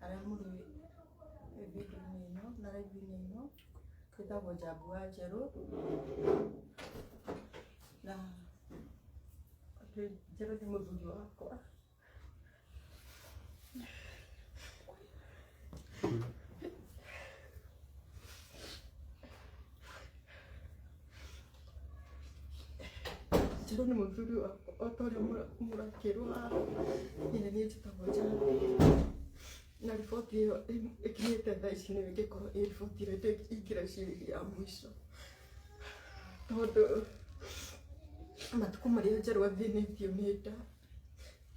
arĩa mũrĩ video-inĩ ĩno na live-inĩ ĩno twĩtagwo Njambu wa Njerũ na Njerũ nĩ mũthuri wakwa. Njerũ nĩ mũthuri wakwa o ta ũrĩa mũrakĩrwo haha. Niĩ njĩtagwo Njambu na riboti ĩyo ĩkinyĩte thaa ici nĩyo ĩngĩkorwo ĩ riboti ĩrĩa ingĩreciria ya mũico, tondũ matukũ marĩa Njerũ athĩnĩtio nĩ nda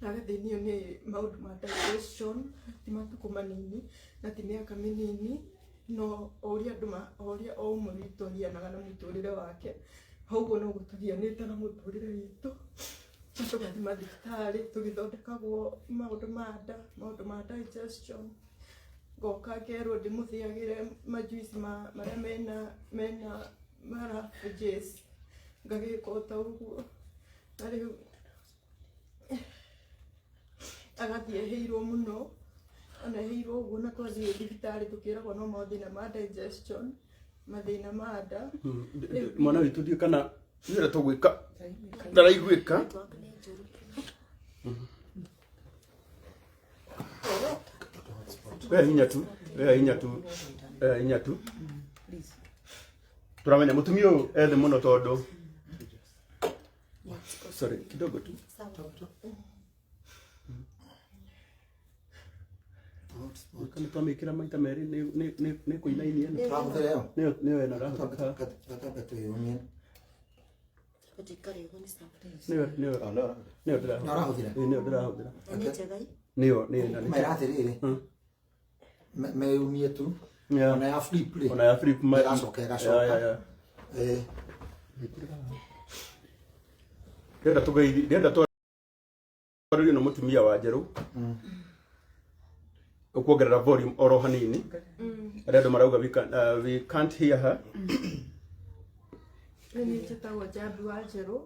na agathĩnio nĩ maũndũ ma digestion, ti matukũ manini na ti mĩaka mĩnini, no o ũrĩa o ũmwe witũ athianaga na mũtũrĩre wake, ũguo no gũtũthianĩte na mũtũrĩre witũ, na tũgathiĩ mathibitarĩ tũgĩthondekagwo maũndũ ma nda, maũndũ ma digestion. Ngoka ngerwo ndĩmũthĩagĩre majuici marĩa mena marafenges, ngagĩka o ta ũguo, na rĩu agathiĩ ehĩirwo mũno, ona ehĩirwo ũguo na twathiĩ thibitarĩ tũkĩragwo no mathĩna ma digestion, mathĩna ma nda. Mwana witũ ndiũ kana nĩũrĩa tũgwĩka ndaraiguĩka. Wewe hinya tu turamenya mũtumia ũyũ ethĩ mũno tondũ sorry kidogo tu kana twamĩkĩra maita merĩ nĩ kũinainia nĩyo ena rahũthĩka meumie tu ona ya flip ndĩrenda twarĩrie na mũtumia wa Njerũ ũkuongerera volume oro hanini. Arĩa andũ marauga we can't hear her. Niĩ njĩtagwo Njambu wa Njerũ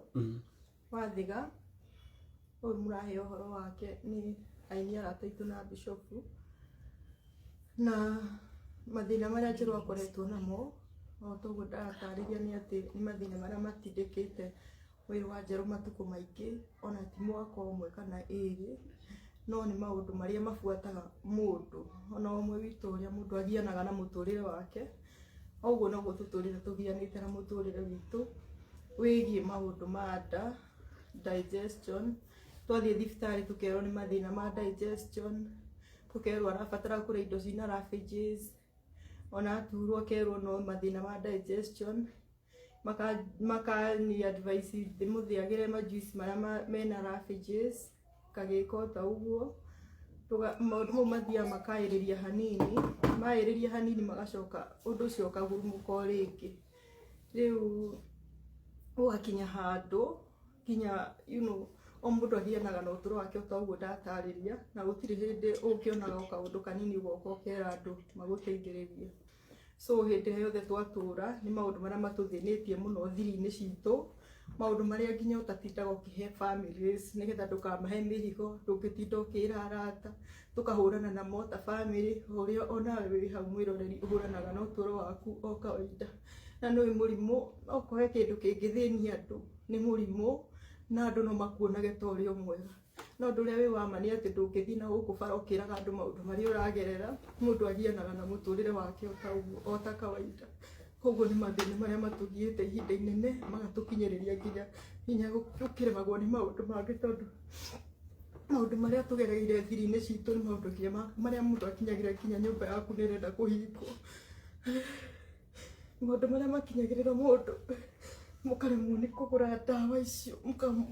wa Thĩga. Ũyũ mũrahe ũhoro wake nĩ aini arata aitũ na bishopu, na mathĩna marĩa Njerũ akoretwo namo o toguo ndaratarĩria nĩ atĩ nĩ mathĩna marĩa matindĩkĩte mwĩrĩ wa Njerũ matukũ maingĩ, ona ti mwaka ũmwe kana ĩrĩ, no nĩ maũndũ marĩa mabuataga mũndũ ona ũmwe witũ ũrĩa mũndũ athianaga na mũtũrĩre wake. Ũguo noguo tũtũrĩre tũthianĩte na mũtũrĩre witũ wĩgiĩ maũndũ ma nda, digestion. Twathiĩ thibitarĩ tũkerwo nĩ mathĩna ma digestion, tũkerwo arabatara kũrĩa indo cina rafenges, ona aturwo akerwo no mathĩna ma digestion, makani advice ndĩmũthĩagĩre majuici marĩa mena rafenges, kagĩka o ta ũguo. Maũndũ mau mathiaga makaĩrĩria hanini, maĩrĩria hanini magacoka ũndũ ũcio ũkagurumũka o rĩngĩ. Rĩu ũgakinya handũ nginya o mũndũ athianaga na ũtũro wake o ta ũguo ndatarĩria, na gũtirĩ hĩndĩ ũngĩonaga o kaũndũ kanini ũgoka ũkera andũ magũteithĩrĩrie. So hĩndĩ yothe twatũra nĩ maũndũ marĩa matũthĩnĩtie mũno thiri-inĩ citũ, maũndũ marĩa nginya ũtatindaga ũkĩhe families nĩgetha ndũkamahe mĩrigo, ndũngĩtinda ũkĩra arata, tũkahũrana namo ta family, ũrĩa onawe wĩ hau mwĩroreri ũhũranaga na ũtũro waku o kawaida. Na nĩ mũrimũ, okorwo kĩndũ kĩngĩthĩnia andũ nĩ mũrimũ, na andũ no makuonage ta ũrĩa mwega, no ũndũ ũrĩa wĩ wama nĩ atĩ ndũngĩthiĩ na gũkũ bara ũkĩraga andũ maũndũ marĩa ũragerera, mũndũ athianaga na mũtũrĩre wake o ta ũguo o ta kawaida. Koguo nĩ mathĩna marĩa matũgiĩte ihinda inene magatũkinyĩrĩria nginya gũkĩremagwo nĩ maũndũ mangĩ, tondũ maũndũ marĩa tũgereire thiri-inĩ citũ nĩ maũndũ marĩa mũndũ akinyagĩra nginya nyũmba yaku nĩ ĩrenda kũhingwo. Maũndũ marĩa makinyagĩrĩra mũndũ mũkaremwo nĩ kũgũra ndawa icio,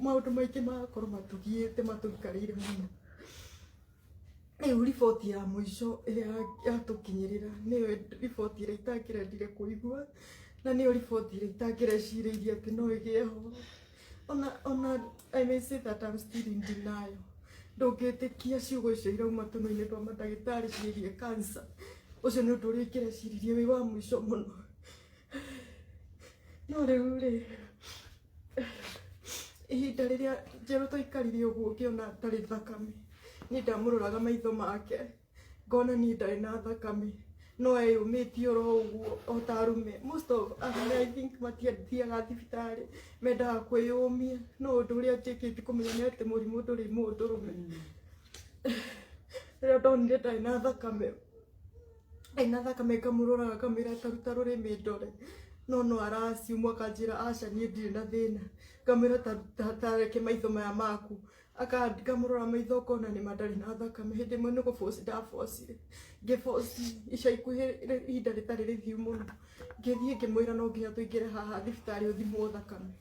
maũndũ maingĩ magakorwo matũgiĩte matũikarĩire mũno. Rĩu riboti ya mũico ĩrĩa yatũkinyĩrĩra nĩyo riboti ĩrĩa itangĩrendire kũigua, na nĩyo riboti ĩrĩa itangĩrecirĩirie atĩ no ĩgĩe ho. Ona I may say that I'm still in denial. Ndũngĩtĩkia ciugo icio irauma tũnua-inĩ twa mandagĩtarĩ ciĩgiĩ cancer. Ũcio nĩ ũndũ ũrĩa ingĩrecirie wĩ wa mũico mũno. No rĩu rĩ, ihinda rĩrĩa Njerũ tũikarire ũguo ngĩona atarĩ thakame, niĩ ndamũroraga maitho make ngona ni ndari na thakame no eyumitio ro uguo o tarume most of I think matiathiaga thibitari mendaga kwiyumia no undu uria njikite kumenya ni ati murimu nduri mundurume rĩrĩa ndonire ndari na thakame ngamũrora ngamwĩra taruta rũrĩmĩ ndore no araciumwo akanjĩra aca niĩ ndirĩ na thĩna ngamwĩra tareke maitho maya maku ngamũrora maitho ngona nĩ mandarĩ na thakame hĩndĩ ĩmwe nĩ gũboci ndabocire ngĩboci ica ikuhĩ ihinda rĩtarĩ rĩthiu mũno ngĩthiĩ ngĩmwĩra no nginya tũingĩre haha thibitarĩ ũthimwo thakame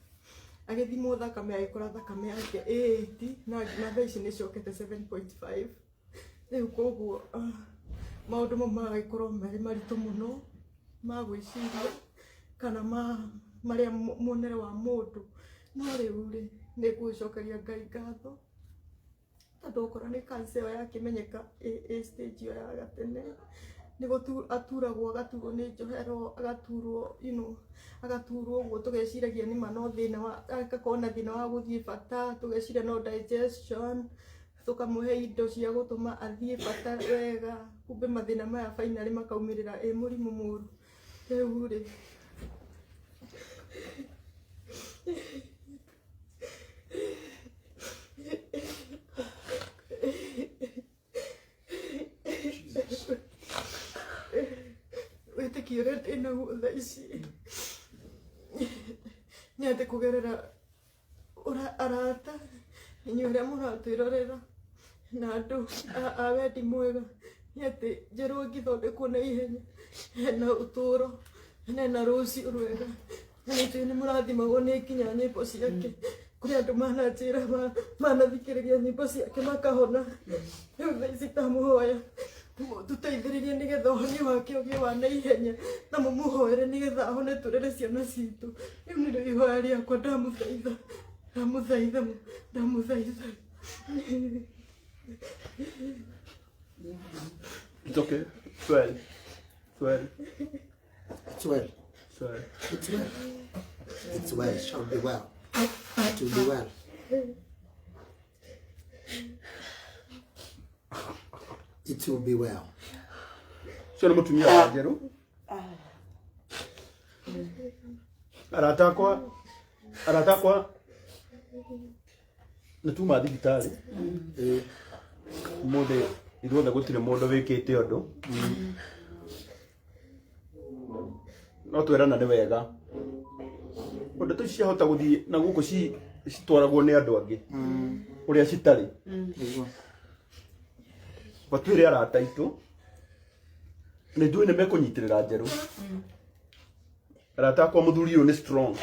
agĩthimwo thakame agĩkora thakame yake 8 na thaa ici nĩ cokete 7.5 rĩu koguo maũndũ mau magagĩkorwo marĩ maritũ mũno ma gwĩciria kana marĩa muonere wa mũndũ no rĩu rĩ nĩ ngũcokeria Ngai ngatho tondũ okorwo nĩ cancer ĩyo yakĩmenyeka stage ĩyo ya gatene nĩ aturagwo agaturwo nĩ njohero agaturwo agaturwo ũguo tũgeciragia nĩ ma no thĩna wa agakorwo na thĩna wa gũthiĩ bata tũgeciria no digestion tukamũhe indo cia gũtũma athiĩ bata wega kumbe mathĩna maya finally makaumĩrĩra mũrimũ mũru rĩu rĩ wĩtĩkio ũrĩa ndĩnaguo thaa ici nĩ atĩ kũgerera arata inyuĩ arĩa mũratwĩrorera na andũ a wendi mwega nĩ atĩ Njerũ angĩthondekwo na ihenya hena ũtũũro hena rũciũ rwega na nĩtũĩ nĩ mũrathimagwo nĩ nginya nyĩmbo ciake kũrĩ andũ mananjĩra manathikĩrĩria nyĩmbo ciake makahona rĩu thaa ici ndamũhoya tũteithĩrĩrie nĩgetha ũhoni wake ũgĩe wa na ihenya na mũmũhoere nĩgetha ahone tũrere ciana citũ rĩu nĩrĩo ihoya rĩakwa ndamũthaitha It's okay. Swell. It's well. It's well. It shall be well. It will be well. It will be well. Sio na mutumia wa Njerũ. Aratakwa natuma thibitarĩ mũndũ ithuothe gũtirĩ mũndũ wĩkĩte ũndũ no twerana nĩ wega ũndũ tũ ciahota gũthiĩ na gũkũ citwaragwo nĩ andũ angĩ ũrĩa citarĩ batwĩre arata aitũ nĩ njũĩ nĩ mekũnyitĩrĩra Njerũ arata akwa mũthuri ũyũ nĩ strong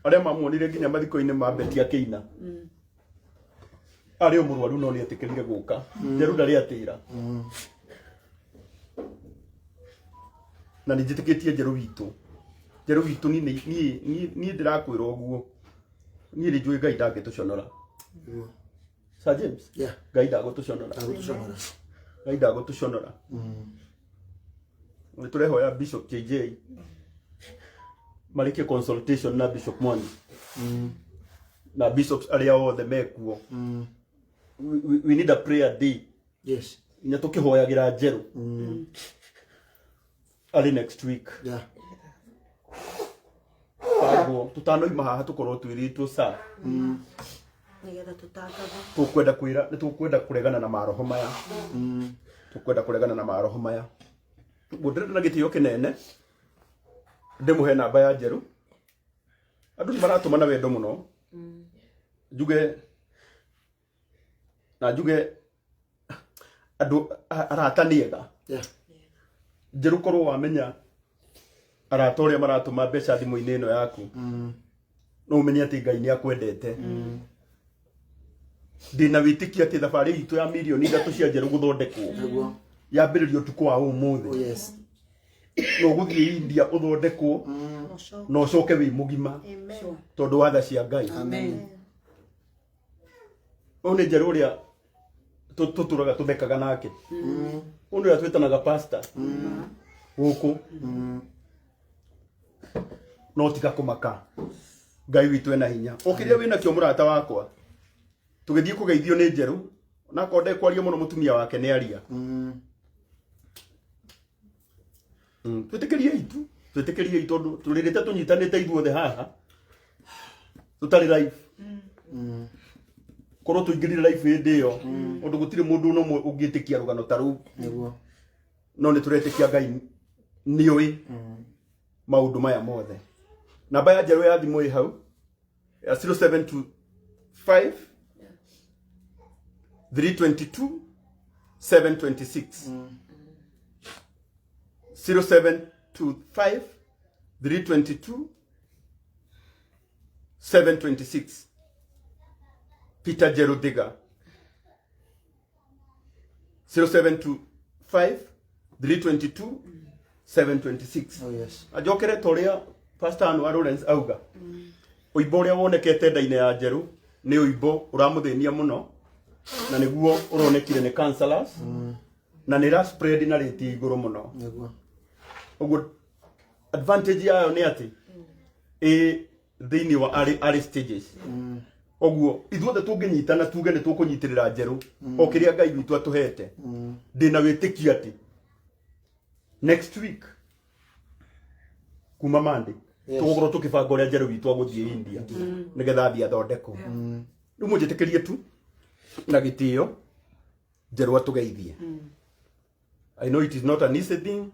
arĩa mamuonire nginya mathiko-inĩ ma Beti akĩina arĩ o mũrwaru no nĩ etĩkĩrire gũka Njerũ ndarĩ atĩra na nĩ njĩtĩkĩtie Njerũ witũ niĩ ndĩrakwĩra ũguo niĩ nĩ njũĩ Ngai ndangĩtũconora Sir James Ngai ndagũtũconora nĩ tũrehoya Bishop JJ marĩkie consultation na Bishop Mwangi na bishops arĩa othe mekuo we need a prayer day inya tũkĩhoyagĩra Njerũ early next week Pago tutanoima haha tũkorwo twĩrĩtwo sa nĩgetha tũtangatha tũkwenda kũregana na maroho maya gũndĩrĩ na gĩtĩo kĩnene ndĩmũhe namba ya Njerũ andũ nĩ maratũmana wendo mũno njuge andũ arata nĩega Njerũ korwo wamenya arata ũrĩa maratũma mbeca thimũ-inĩ ĩno yaku no ũmenye atĩ Ngai nĩ akwendete ndĩna wĩtĩkia atĩ thabarĩ itũ ya mirioni 3 cia Njerũ gũthondekwo yambĩrĩrio ũtukũ wa ũmũthĩ no gũthiĩ India ũthondekwo no ũcoke wĩ mũgima tondũ wa tha cia Ngai ũyũ nĩ Njerũ ũrĩa tũtũraga tũthekaga nake ũyũ ũrĩa twĩtanaga pastor gũkũ no tiga kũmaka Ngai witũ ena hinya ũkĩrĩa wĩna kĩo mũrata wakwa tũgĩthiĩ kũgeithio nĩ Njerũ na konde kwaria muno mutumia wake ne aria twitikirie itu turirite tunyitanite ithuothe haha tutari life koro tuingirire life hindi yo undu gutire mundu no ungitikia rugano taru no ni turetikia Ngai nioi maundu maya mothe namba ya Njeru ya thimu hau 0725 322 726 0725 322 726 Peter Njeru Thiga 0725 322 726 Oh yes. Ajokere toria Pastor Anwar Lawrence auga uibo uria wonekete ndaine ya Njeru ni uibo uramuthenia muno na niguo uronekire ni counselors na ni ra spread na rate iguru muno uguo advantage yayo ni ati thini wa ari stages uguo ithuothe tunginyitana tuge ni tukunyitirira Njeru o kiria Ngai witu atuhete ndina witikia ati next week kuma Monday tugoro tukibanga uria Njeru witu aguthie India nigetha thia thondeko riu mujitikirie tu na gitio Njeru atugeithie I know it is not an easy thing